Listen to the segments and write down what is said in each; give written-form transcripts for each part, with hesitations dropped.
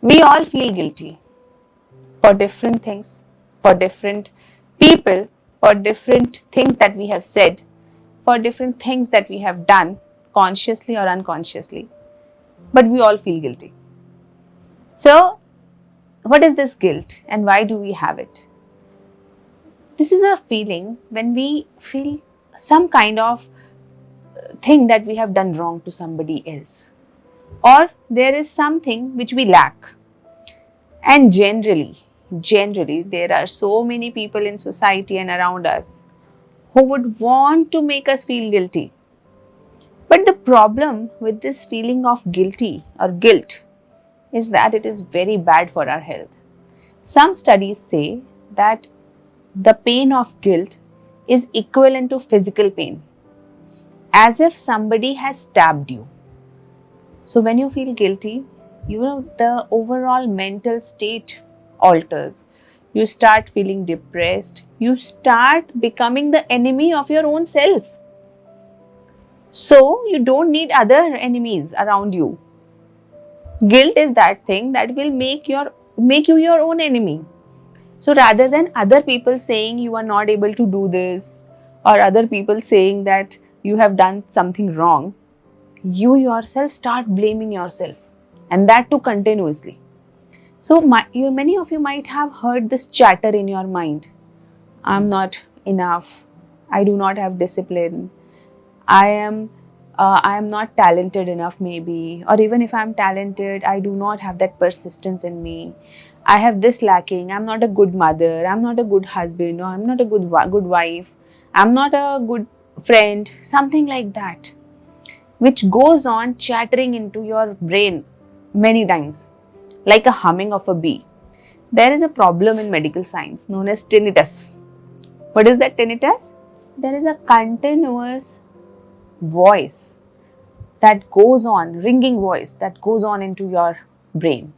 We all feel guilty for different things, for different people, for different things that we have said, for different things that we have done, consciously or unconsciously. But we all feel guilty. So, what is this guilt and why do we have it? This is a feeling when we feel some kind of thing that we have done wrong to somebody else, or there is something which we lack. And generally, there are so many people in society and around us who would want to make us feel guilty. But the problem with this feeling of guilty or guilt is that it is very bad for our health. Some studies say that the pain of guilt is equivalent to physical pain, as if somebody has stabbed you. So when you feel guilty, the overall mental state alters. You start feeling depressed. You start becoming the enemy of your own self. So you don't need other enemies around you. Guilt is that thing that will make you your own enemy. So rather than other people saying you are not able to do this, or other people saying that you have done something wrong, you yourself start blaming yourself, and that too continuously. So many of you might have heard this chatter in your mind. I'm not enough. I do not have discipline. I am not talented enough maybe, or even if I'm talented, I do not have that persistence in me. I have this lacking. I'm not a good mother. I'm not a good husband. Or I'm not a good wife. I'm not a good friend. Something like that, which goes on chattering into your brain many times, like a humming of a bee. There is a problem in medical science known as tinnitus. What is that tinnitus? There is a continuous voice that goes on, ringing voice that goes on into your brain.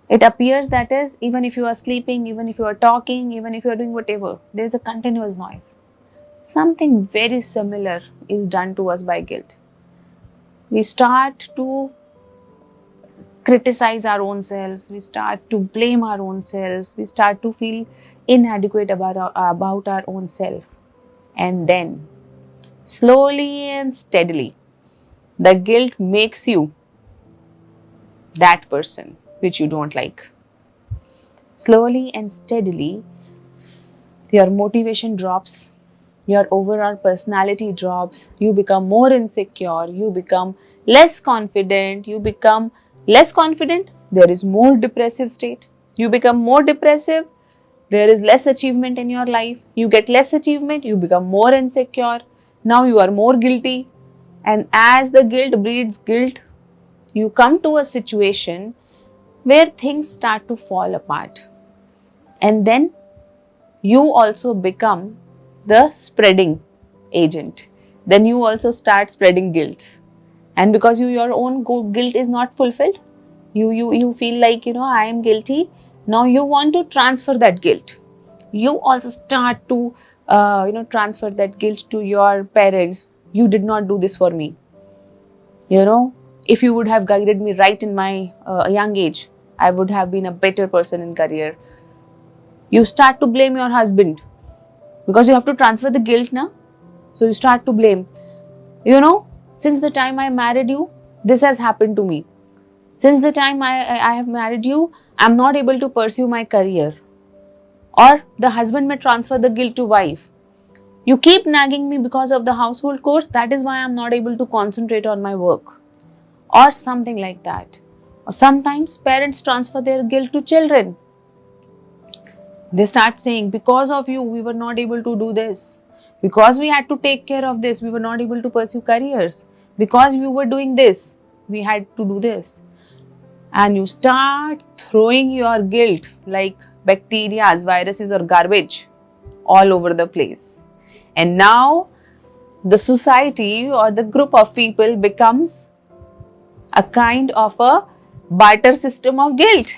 It appears that is, even if you are sleeping, even if you are talking, even if you are doing whatever, there is a continuous noise. Something very similar is done to us by guilt. We start to criticize our own selves, we start to blame our own selves, we start to feel inadequate about our own self. And then, slowly and steadily, the guilt makes you that person which you don't like. Slowly and steadily, your motivation drops, your overall personality drops, you become more insecure, you become less confident, there is more depressive state. You become more depressive, there is less achievement in your life, you get less achievement, you become more insecure, now you are more guilty. And as the guilt breeds guilt, you come to a situation where things start to fall apart. And then you also become the spreading agent. Then you also start spreading guilt. And because your own guilt is not fulfilled, you feel like, I am guilty. Now you want to transfer that guilt. You also start to, transfer that guilt to your parents. You did not do this for me. If you would have guided me right in my young age, I would have been a better person in career. You start to blame your husband because you have to transfer the guilt now. So you start to blame. Since the time I married you, this has happened to me. Since the time I have married you, I'm not able to pursue my career. Or the husband may transfer the guilt to wife. You keep nagging me because of the household chores, that is why I'm not able to concentrate on my work. Or something like that. Or sometimes parents transfer their guilt to children. They start saying, because of you, we were not able to do this. Because we had to take care of this, we were not able to pursue careers. Because you were doing this, we had to do this. And you start throwing your guilt like bacteria, viruses or garbage all over the place. And now the society or the group of people becomes a kind of a barter system of guilt.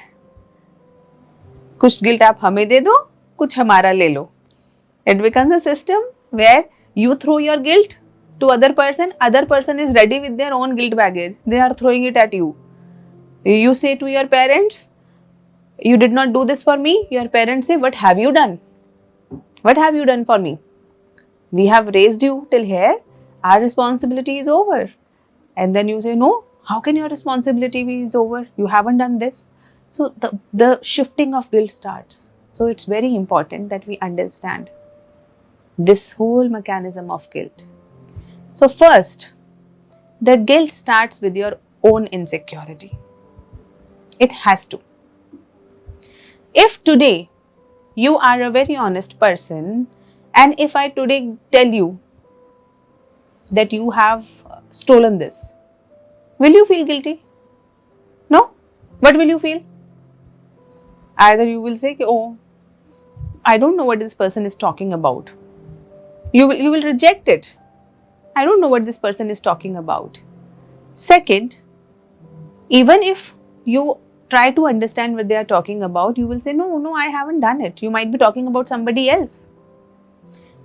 कुछ guilt आप हमें दे दो, कुछ हमारा ले लो. It becomes a system where you throw your guilt to other person is ready with their own guilt baggage. They are throwing it at you. You say to your parents, you did not do this for me. Your parents say, what have you done? What have you done for me? We have raised you till here. Our responsibility is over. And then you say, no, how can your responsibility be is over? You haven't done this. So the shifting of guilt starts. So it's very important that we understand this whole mechanism of guilt. So first, the guilt starts with your own insecurity. It has to. If today you are a very honest person, and if I today tell you that you have stolen this, will you feel guilty? No? What will you feel? Either you will say, oh, I don't know what this person is talking about. You will reject it. I don't know what this person is talking about. Second, even if you try to understand what they are talking about, you will say, no, I haven't done it. You might be talking about somebody else.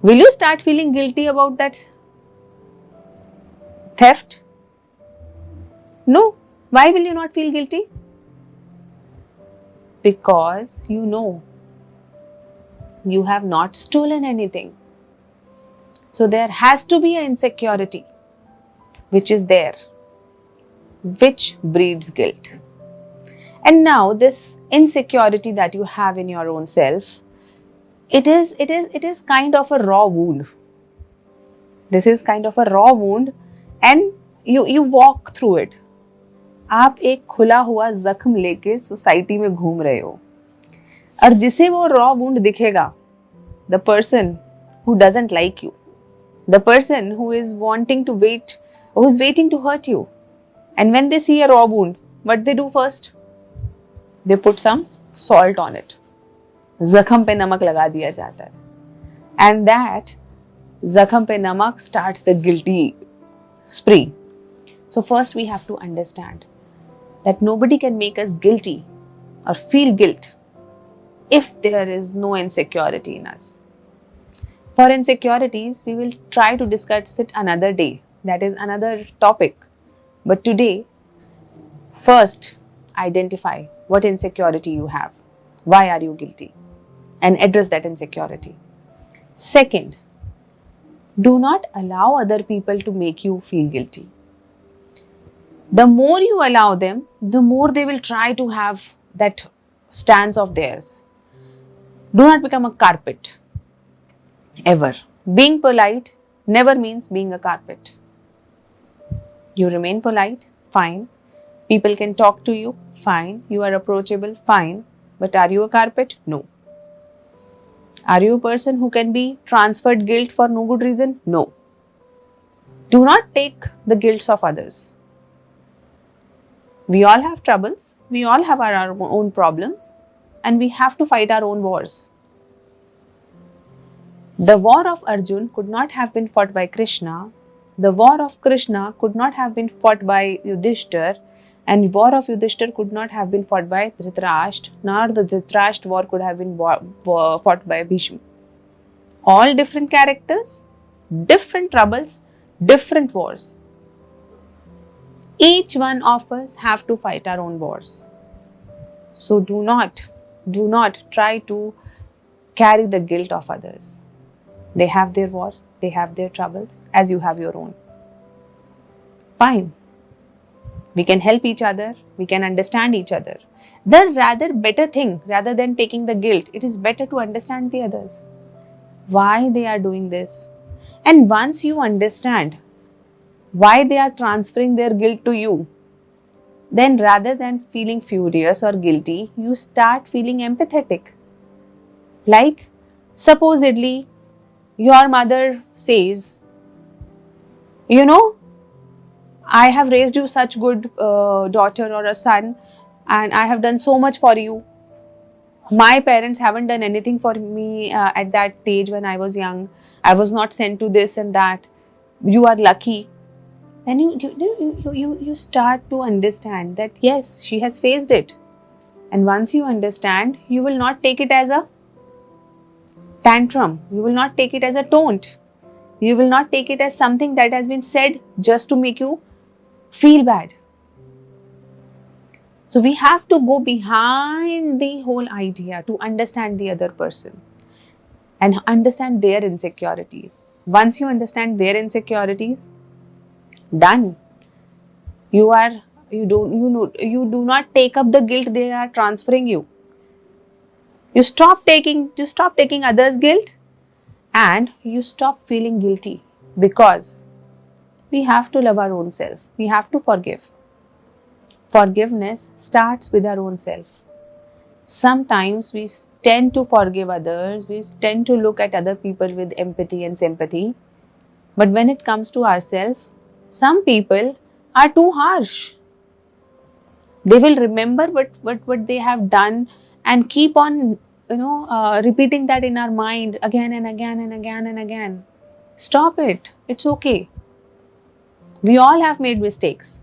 Will you start feeling guilty about that theft? No. Why will you not feel guilty? Because you know you have not stolen anything. So there has to be an insecurity which is there, which breeds guilt. And now this insecurity that you have in your own self, it is kind of a raw wound. This is kind of a raw wound, and you walk through it. आप एक खुला हुआ जख्म लेके society में घूम रहे हो, और जिसे वो raw wound दिखेगा, the person who doesn't like you, the person who is waiting to hurt you, and when they see a raw wound, what they do first? They put some salt on it. जख्म पे नमक लगा दिया जाता है, and that जख्म पे नमक starts the guilty spree. So first we have to understand that nobody can make us guilty or feel guilt if there is no insecurity in us. For insecurities, we will try to discuss it another day. That is another topic. But today, first identify what insecurity you have. Why are you guilty? And address that insecurity. Second, do not allow other people to make you feel guilty. The more you allow them, the more they will try to have that stance of theirs. Do not become a carpet. Ever. Being polite never means being a carpet. You remain polite, fine. People can talk to you, fine. You are approachable, fine. But are you a carpet? No. Are you a person who can be transferred guilt for no good reason? No. Do not take the guilts of others. We all have troubles, we all have our own problems, and we have to fight our own wars. The war of Arjun could not have been fought by Krishna. The war of Krishna could not have been fought by Yudhishthir, and war of Yudhishthir could not have been fought by Dhritarashtra, nor the Dhritarashtra war could have been fought by Bhishma. All different characters, different troubles, different wars. Each one of us have to fight our own wars. So do not try to carry the guilt of others. They have their wars, they have their troubles, as you have your own. Fine. We can help each other, we can understand each other. The rather better thing, rather than taking the guilt, it is better to understand the others. Why they are doing this. And once you understand why they are transferring their guilt to you, then rather than feeling furious or guilty, you start feeling empathetic. Like, supposedly, your mother says, I have raised you such good daughter or a son, and I have done so much for you. My parents haven't done anything for me at that stage when I was young. I was not sent to this and that. You are lucky. Then you start to understand that yes, she has faced it. And once you understand, you will not take it as a tantrum. You will not take it as a taunt. You will not take it as something that has been said just to make you feel bad. So we have to go behind the whole idea to understand the other person and understand their insecurities. Once you understand their insecurities, done. You do not take up the guilt they are transferring you. You stop taking others' guilt, and you stop feeling guilty, because we have to love our own self. We have to forgive. Forgiveness starts with our own self. Sometimes we tend to forgive others, we tend to look at other people with empathy and sympathy. But when it comes to ourselves, some people are too harsh. They will remember what they have done and keep on, repeating that in our mind again and again and again and again. Stop it. It's okay. We all have made mistakes.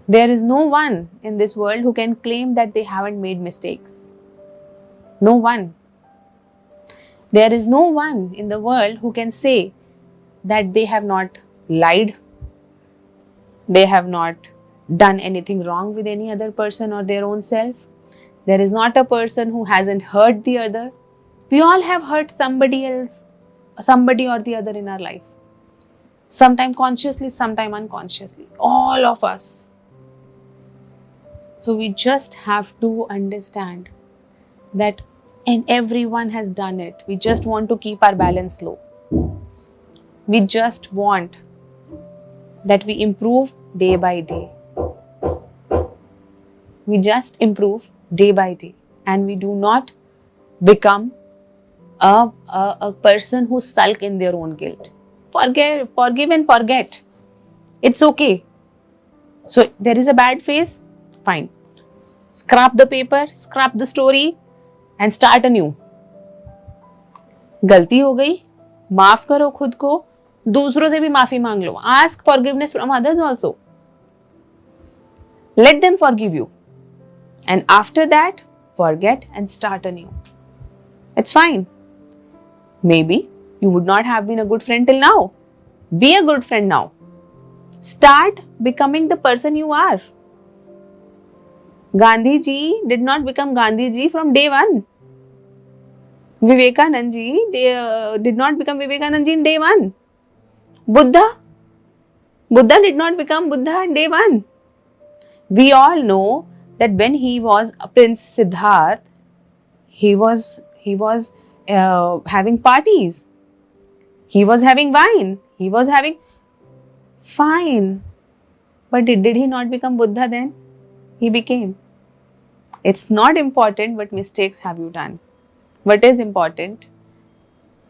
There is no one in this world who can claim that they haven't made mistakes. No one. There is no one in the world who can say that they have not lied, they have not done anything wrong with any other person or their own self. There is not a person who hasn't hurt the other. We all have hurt somebody else, somebody or the other in our life. Sometime consciously, sometime unconsciously. All of us. So we just have to understand that, and everyone has done it. We just want to keep our balance low. We just want that we improve day by day. We just improve day by day, and we do not become a person who sulk in their own guilt. Forgive and forget. It's okay. So there is a bad phase, fine. Scrap the paper, scrap the story and start anew. गलती हो गई, माफ करो खुद को, दूसरों से भी माफी मांग लो. Ask forgiveness from others also. Let them forgive you. And after that, forget and start anew. It's fine. Maybe you would not have been a good friend till now. Be a good friend now. Start becoming the person you are. Gandhi ji did not become Gandhi ji from day one. Vivekanand ji did not become Vivekanand ji in day one. Buddha did not become Buddha in day one. We all know that when he was Prince Siddharth, he was having parties. He was having wine. He was having fine. But did he not become Buddha then? He became. It's not important what mistakes have you done. What is important,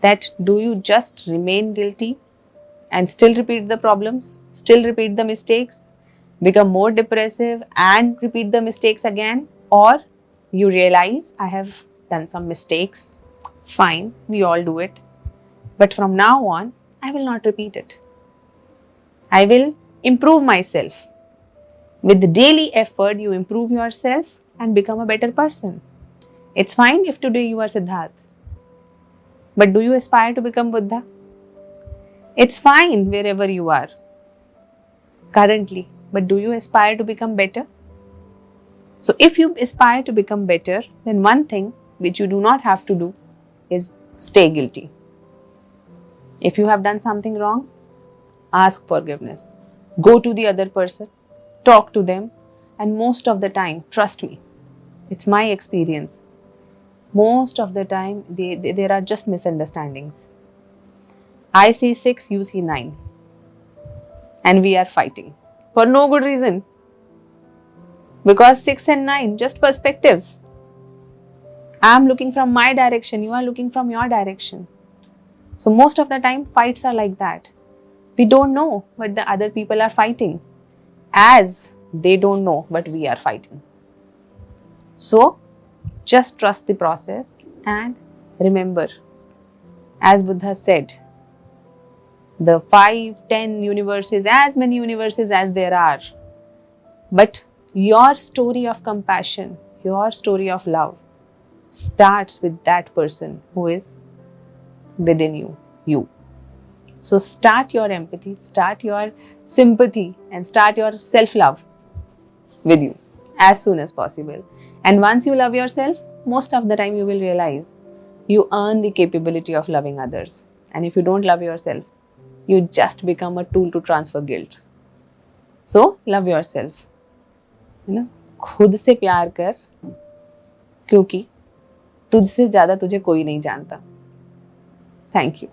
that do you just remain guilty and still repeat the problems, still repeat the mistakes, become more depressive and repeat the mistakes again, or you realize I have done some mistakes, fine, we all do it, but from now on I will not repeat it. I will improve myself. With the daily effort, you improve yourself and become a better person. It's fine if today you are Siddharth, but do you aspire to become Buddha? It's fine wherever you are currently, but do you aspire to become better? So if you aspire to become better, then one thing which you do not have to do is stay guilty. If you have done something wrong, ask forgiveness. Go to the other person, talk to them, and most of the time, trust me, it's my experience, most of the time there are just misunderstandings. I see 6, you see 9, and we are fighting for no good reason, because 6 and 9 just perspectives. I am looking from my direction, you are looking from your direction. So most of the time fights are like that. We don't know what the other people are fighting, as they don't know what we are fighting. So just trust the process and remember, as Buddha said, the 5, 10 universes, as many universes as there are, but your story of compassion, your story of love starts with that person who is within you. So start your empathy, start your sympathy, and start your self-love with you. as soon as possible. And once you love yourself, most of the time you will realize you earn the capability of loving others. And if you don't love yourself, you just become a tool to transfer guilt. So love yourself. है ना, खुद से प्यार कर, क्योंकि तुझसे ज्यादा तुझे कोई नहीं जानता. Thank you.